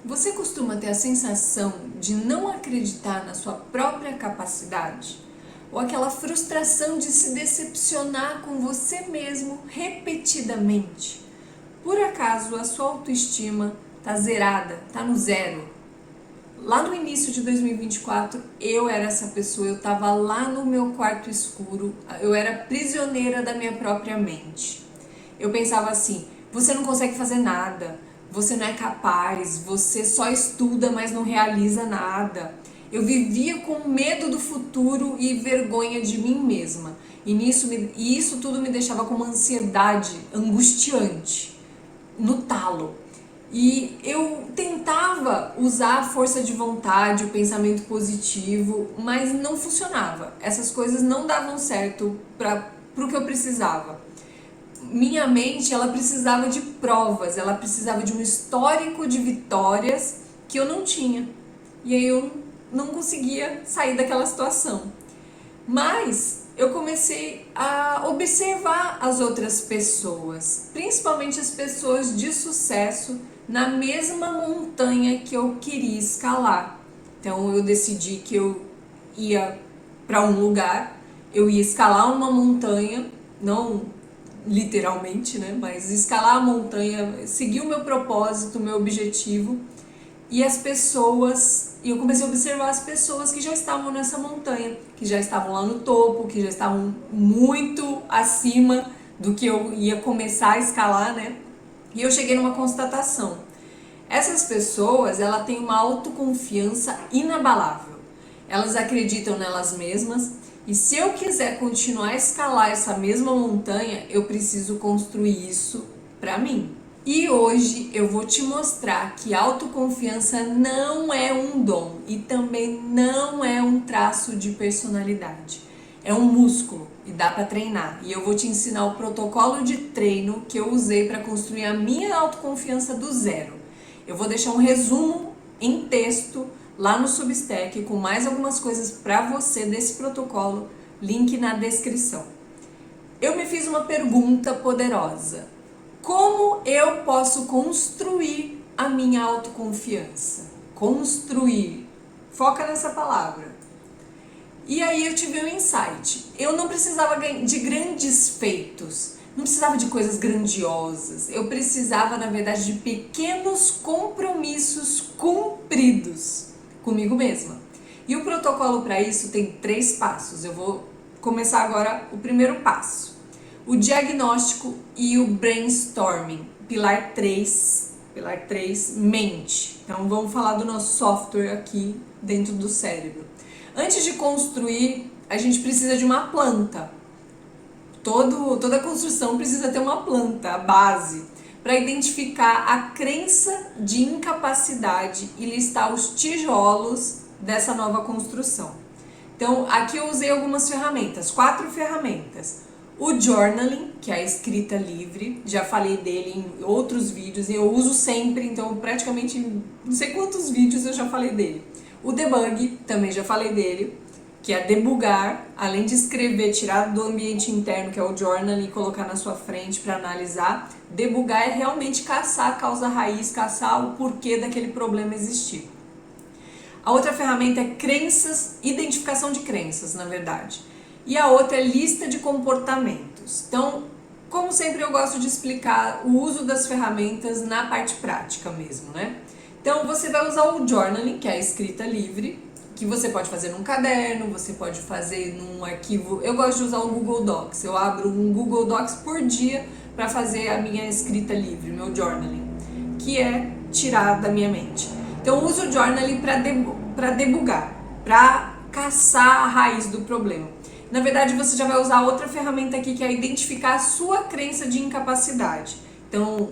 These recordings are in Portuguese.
Você costuma ter a sensação de não acreditar na sua própria capacidade? Ou aquela frustração de se decepcionar com você mesmo repetidamente? Por acaso a sua autoestima está zerada, está no zero? Lá no início de 2024, eu era essa pessoa, eu estava lá no meu quarto escuro, eu era prisioneira da minha própria mente. Eu pensava assim: você não consegue fazer nada, você não é capaz, você só estuda, mas não realiza nada. Eu vivia com medo do futuro e vergonha de mim mesma. E isso tudo me deixava com uma ansiedade angustiante, no talo. E eu tentava usar a força de vontade, o pensamento positivo, mas não funcionava. Essas coisas não davam certo para o que eu precisava. Minha mente, ela precisava de provas, ela precisava de um histórico de vitórias que eu não tinha. E aí eu não conseguia sair daquela situação. Mas eu comecei a observar as outras pessoas, principalmente as pessoas de sucesso, na mesma montanha que eu queria escalar. Então eu decidi que eu ia para um lugar, eu ia escalar uma montanha, não literalmente, né, mas escalar a montanha, seguir o meu propósito, o meu objetivo. E as pessoas, e eu comecei a observar as pessoas que já estavam nessa montanha, que já estavam lá no topo, que já estavam muito acima do que eu ia começar a escalar, né? E eu cheguei numa constatação. Essas pessoas, ela têm uma autoconfiança inabalável. Elas acreditam nelas mesmas e se eu quiser continuar a escalar essa mesma montanha, eu preciso construir isso para mim. E hoje eu vou te mostrar que autoconfiança não é um dom e também não é um traço de personalidade. É um músculo e dá para treinar. E eu vou te ensinar o protocolo de treino que eu usei para construir a minha autoconfiança do zero. Eu vou deixar um resumo em texto lá no Substack com mais algumas coisas para você desse protocolo, link na descrição. Eu me fiz uma pergunta poderosa. Como eu posso construir a minha autoconfiança? Construir. Foca nessa palavra. E aí eu tive um insight. Eu não precisava de grandes feitos. Não precisava de coisas grandiosas. Eu precisava, na verdade, de pequenos compromissos cumpridos comigo mesma. E o protocolo para isso tem 3 passos. Eu vou começar agora o primeiro passo. O diagnóstico e o brainstorming. Pilar 3, mente. Então vamos falar do nosso software aqui dentro do cérebro. Antes de construir, a gente precisa de uma planta. Toda construção precisa ter uma planta, a base, para identificar a crença de incapacidade e listar os tijolos dessa nova construção. Então, aqui eu usei algumas ferramentas, 4 ferramentas. O journaling, que é a escrita livre, já falei dele em outros vídeos e eu uso sempre, então praticamente não sei quantos vídeos eu já falei dele. O debug, também já falei dele, que é debugar, além de escrever, tirar do ambiente interno, que é o journaling, e colocar na sua frente para analisar. Debugar é realmente caçar a causa raiz, caçar o porquê daquele problema existir. A outra ferramenta é crenças, identificação de crenças, na verdade. E a outra é lista de comportamentos. Então, como sempre, eu gosto de explicar o uso das ferramentas na parte prática mesmo, né? Então, você vai usar o journaling, que é a escrita livre, que você pode fazer num caderno, você pode fazer num arquivo. Eu gosto de usar o Google Docs. Eu abro um Google Docs por dia para fazer a minha escrita livre, meu journaling, que é tirar da minha mente. Então, eu uso o journaling para debugar, para caçar a raiz do problema. Na verdade, você já vai usar outra ferramenta aqui, que é identificar a sua crença de incapacidade. Então,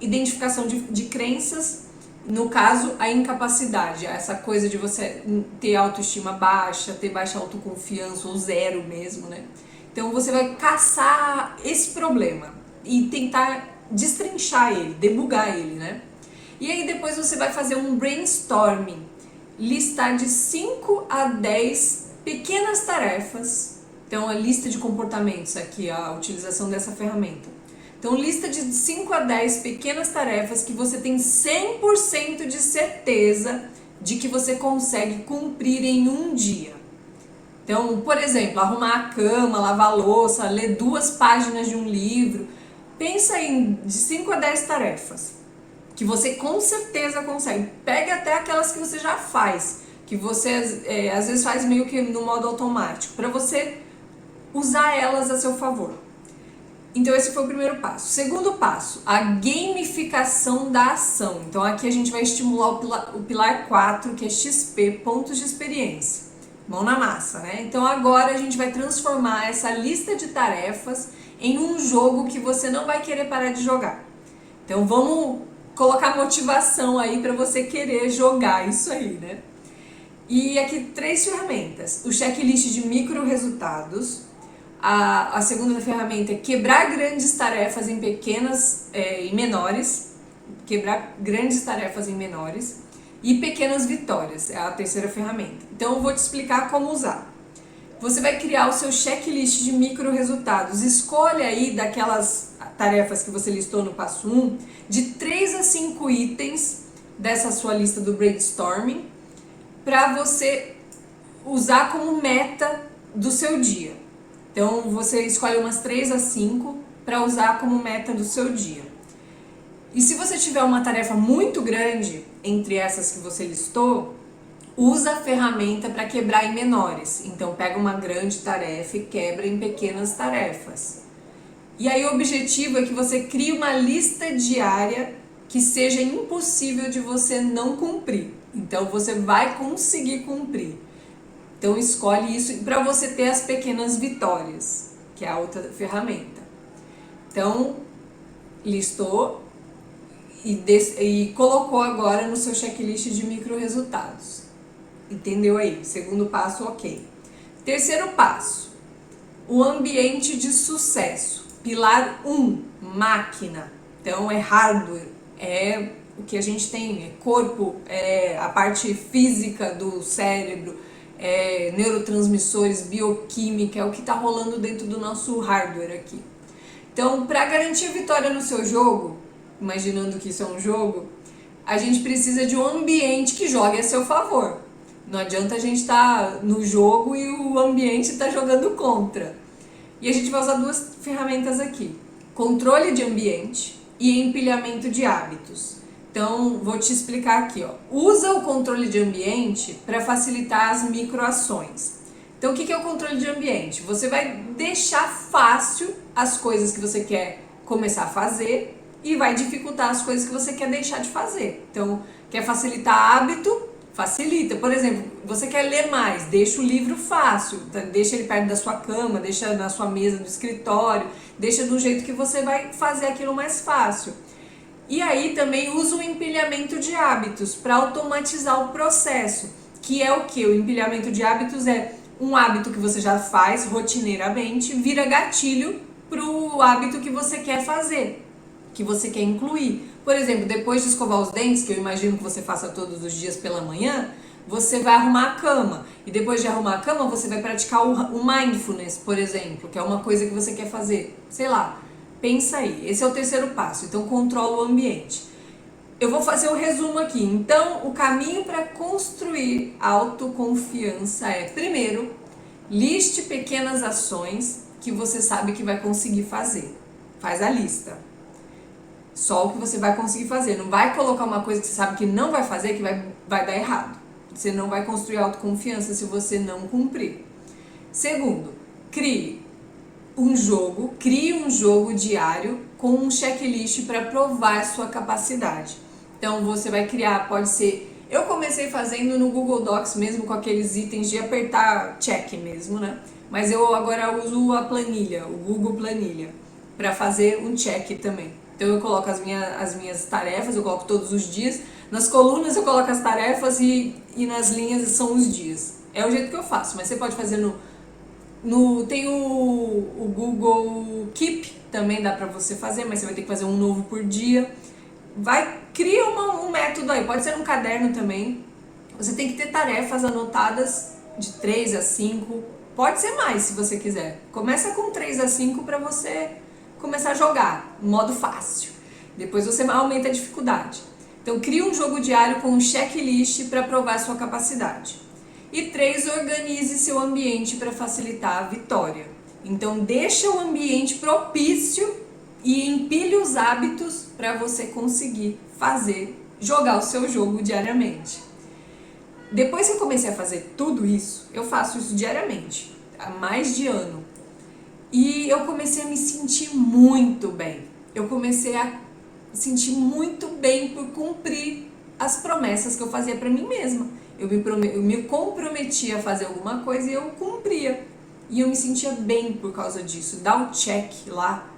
identificação de crenças, no caso, a incapacidade, essa coisa de você ter autoestima baixa, ter baixa autoconfiança, ou zero mesmo, né? Então, você vai caçar esse problema e tentar destrinchar ele, debugar ele, né? E aí, depois você vai fazer um brainstorming, listar de 5 a 10 pequenas tarefas. Então, a lista de comportamentos aqui, a utilização dessa ferramenta. Então, lista de 5 a 10 pequenas tarefas que você tem 100% de certeza de que você consegue cumprir em um dia. Então, por exemplo, arrumar a cama, lavar a louça, ler 2 páginas de um livro. Pensa em de 5 a 10 tarefas que você com certeza consegue. Pegue até aquelas que você já faz, que você às vezes faz meio que no modo automático, para você usar elas a seu favor. Então esse foi o primeiro passo. Segundo passo, a gamificação da ação. Então aqui a gente vai estimular o pilar 4, que é XP, pontos de experiência. Mão na massa, né? Então agora a gente vai transformar essa lista de tarefas em um jogo que você não vai querer parar de jogar. Então vamos colocar motivação aí para você querer jogar isso aí, né? E aqui 3 ferramentas. O checklist de micro resultados. A segunda ferramenta é quebrar grandes tarefas em pequenas e menores. Quebrar grandes tarefas em menores. E pequenas vitórias é a terceira ferramenta. Então eu vou te explicar como usar. Você vai criar o seu checklist de micro resultados. Escolha aí daquelas tarefas que você listou no passo 1, de 3 a 5 itens dessa sua lista do brainstorming, para você usar como meta do seu dia. Então você escolhe umas 3 a 5 para usar como meta do seu dia. E se você tiver uma tarefa muito grande entre essas que você listou, usa a ferramenta para quebrar em menores. Então pega uma grande tarefa e quebra em pequenas tarefas. E aí o objetivo é que você crie uma lista diária que seja impossível de você não cumprir. Então você vai conseguir cumprir. Então escolhe isso para você ter as pequenas vitórias, que é a outra ferramenta. Então listou e colocou agora no seu checklist de micro resultados. Entendeu aí? Segundo passo, ok. Terceiro passo, o ambiente de sucesso. Pilar 1, máquina. Então é hardware, é o que a gente tem, é corpo, é a parte física do cérebro, é neurotransmissores, bioquímica, é o que está rolando dentro do nosso hardware aqui. Então, para garantir a vitória no seu jogo, imaginando que isso é um jogo, a gente precisa de um ambiente que jogue a seu favor. Não adianta a gente estar no jogo e o ambiente está jogando contra. E a gente vai usar 2 ferramentas aqui: controle de ambiente e empilhamento de hábitos. Então, vou te explicar aqui, ó. Usa o controle de ambiente para facilitar as microações. Então, o que é o controle de ambiente? Você vai deixar fácil as coisas que você quer começar a fazer e vai dificultar as coisas que você quer deixar de fazer. Então, quer facilitar hábito? Facilita. Por exemplo, você quer ler mais, deixa o livro fácil, deixa ele perto da sua cama, deixa na sua mesa do escritório, deixa do jeito que você vai fazer aquilo mais fácil. E aí também usa o empilhamento de hábitos para automatizar o processo, que é o que? O empilhamento de hábitos é um hábito que você já faz rotineiramente, vira gatilho para o hábito que você quer fazer, que você quer incluir. Por exemplo, depois de escovar os dentes, que eu imagino que você faça todos os dias pela manhã, você vai arrumar a cama. E depois de arrumar a cama, você vai praticar o mindfulness, por exemplo, que é uma coisa que você quer fazer. Sei lá, pensa aí. Esse é o terceiro passo. Então, controla o ambiente. Eu vou fazer o resumo aqui. Então, o caminho para construir autoconfiança é, primeiro, liste pequenas ações que você sabe que vai conseguir fazer. Faz a lista. Só o que você vai conseguir fazer. Não vai colocar uma coisa que você sabe que não vai fazer, que vai dar errado. Você não vai construir autoconfiança se você não cumprir. Segundo, crie um jogo diário com um checklist para provar a sua capacidade. Então você vai criar, pode ser... Eu comecei fazendo no Google Docs mesmo, com aqueles itens de apertar check mesmo, né? Mas eu agora uso a planilha, o Google Planilha, para fazer um check também. Então eu coloco as minhas tarefas, eu coloco todos os dias. Nas colunas eu coloco as tarefas e nas linhas são os dias. É o jeito que eu faço, mas você pode fazer tem o Google Keep, também dá pra você fazer, mas você vai ter que fazer um novo por dia. Cria um método aí, pode ser um caderno também. Você tem que ter tarefas anotadas de 3 a 5, pode ser mais se você quiser. Começa com 3 a 5 pra você começar a jogar, modo fácil. Depois você aumenta a dificuldade. Então, crie um jogo diário com um checklist para provar sua capacidade. E 3, organize seu ambiente para facilitar a vitória. Então, deixa o ambiente propício e empilhe os hábitos para você conseguir jogar o seu jogo diariamente. Depois que eu comecei a fazer tudo isso, eu faço isso diariamente, há mais de ano. E eu comecei a me sentir muito bem. Eu comecei a sentir muito bem por cumprir as promessas que eu fazia para mim mesma. Eu me comprometia a fazer alguma coisa e eu cumpria. E eu me sentia bem por causa disso. Dar o check lá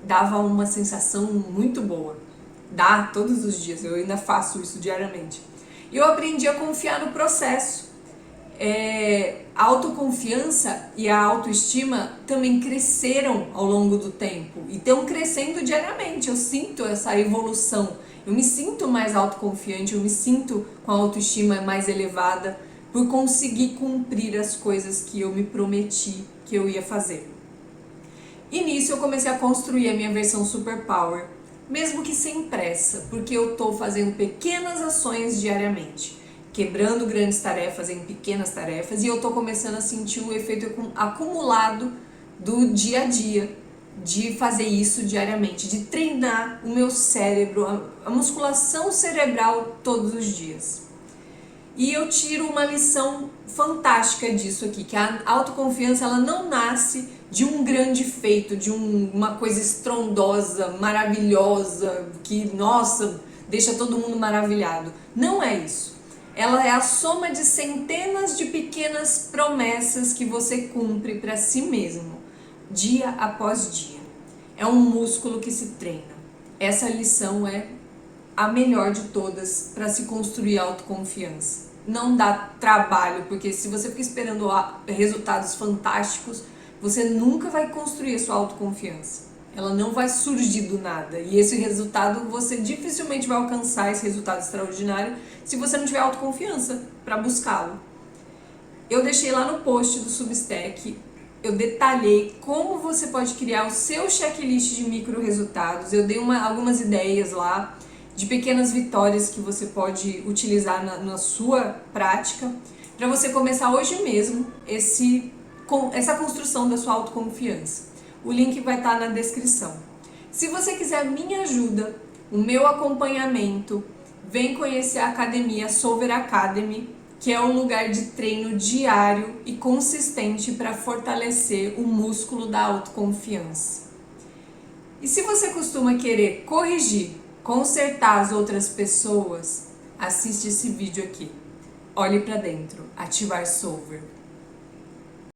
dava uma sensação muito boa. Dá todos os dias, eu ainda faço isso diariamente. E eu aprendi a confiar no processo. A autoconfiança e a autoestima também cresceram ao longo do tempo e estão crescendo diariamente. Eu sinto essa evolução, eu me sinto mais autoconfiante, eu me sinto com a autoestima mais elevada por conseguir cumprir as coisas que eu me prometi que eu ia fazer. E nisso eu comecei a construir a minha versão superpower, mesmo que sem pressa, porque eu estou fazendo pequenas ações diariamente, quebrando grandes tarefas em pequenas tarefas, e eu estou começando a sentir o efeito acumulado do dia a dia, de fazer isso diariamente, de treinar o meu cérebro, a musculação cerebral todos os dias. E eu tiro uma lição fantástica disso aqui, que a autoconfiança ela não nasce de um grande feito, de uma coisa estrondosa, maravilhosa, que, nossa, deixa todo mundo maravilhado. Não é isso. Ela é a soma de centenas de pequenas promessas que você cumpre para si mesmo, dia após dia. É um músculo que se treina. Essa lição é a melhor de todas para se construir autoconfiança. Não dá trabalho, porque se você fica esperando resultados fantásticos, você nunca vai construir a sua autoconfiança. Ela não vai surgir do nada. E esse resultado, você dificilmente vai alcançar esse resultado extraordinário se você não tiver autoconfiança para buscá-lo. Eu deixei lá no post do Substack, eu detalhei como você pode criar o seu checklist de micro resultados. Eu dei algumas ideias lá de pequenas vitórias que você pode utilizar na sua prática para você começar hoje mesmo essa construção da sua autoconfiança. O link vai estar na descrição. Se você quiser a minha ajuda, o meu acompanhamento, vem conhecer a academia Solver Academy, que é um lugar de treino diário e consistente para fortalecer o músculo da autoconfiança. E se você costuma querer corrigir, consertar as outras pessoas, assiste esse vídeo aqui. Olhe para dentro, ativar Solver.